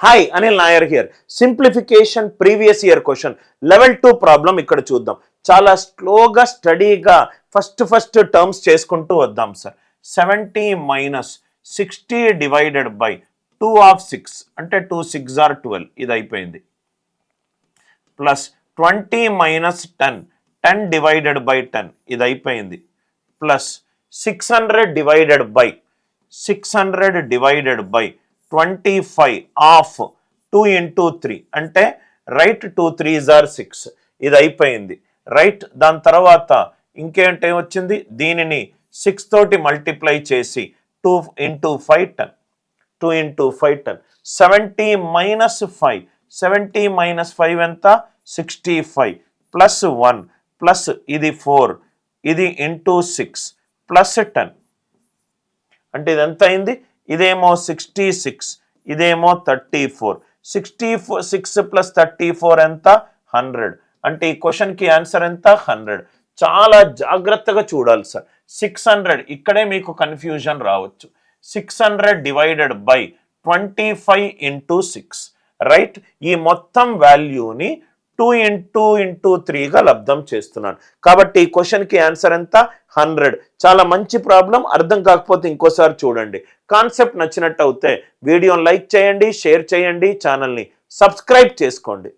Hi Anil Nair here. Simplification previous year question level 2 problem ఇక్కడ చూద్దాం. చాలా స్లోగా స్టడీగా ఫస్ట్ టర్మ్స్ చేసుకుంటూ వద్దాం sir. 70 minus 60 divided by 2 of 6 అంటే 2 6 ఆర్ 12 ఇది అయిపోయింది. ప్లస్ 20 మైనస్ 10 డివైడెడ్ బై 10 ఇది అయిపోయింది. Plus 600 divided by 25 of 2 into 3 అంటే రైట్ 2 3s are 6 ఇది అయిపోయింది రైట్. దాని తర్వాత ఇంకేంటే వచ్చింది, దీనిని 6 తోటి మల్టిప్లై చేసి 2 into 5 10 70 మైనస్ 5 ఎంత 65 ప్లస్ 1 ప్లస్ ఇది 4 ఇది ఇంటూ 6 ప్లస్ 10 అంటే ఇది ఎంత అయింది, ఇదేమో 66 ఇదేమో 34 6 ప్లస్ 34 ఎంత 100 అంటే ఈ క్వశ్చన్కి ఆన్సర్ ఎంత 100. చాలా జాగ్రత్తగా చూడాలి సార్. 600 ఇక్కడే మీకు కన్ఫ్యూజన్ రావచ్చు. 600 డివైడెడ్ బై 25 into 6 రైట్. ఈ మొత్తం వాల్యూని 2 into 3గా లబ్ధం చేస్తున్నాను కాబట్టి ఈ క్వశ్చన్కి ఆన్సర్ ఎంత 100. చాలా మంచి ప్రాబ్లం. అర్థం కాకపోతే ఇంకోసారి చూడండి. కాన్సెప్ట్ నచ్చినట్టు అయితే వీడియోని లైక్ చేయండి, షేర్ చేయండి, ఛానల్ని సబ్స్క్రైబ్ చేసుకోండి.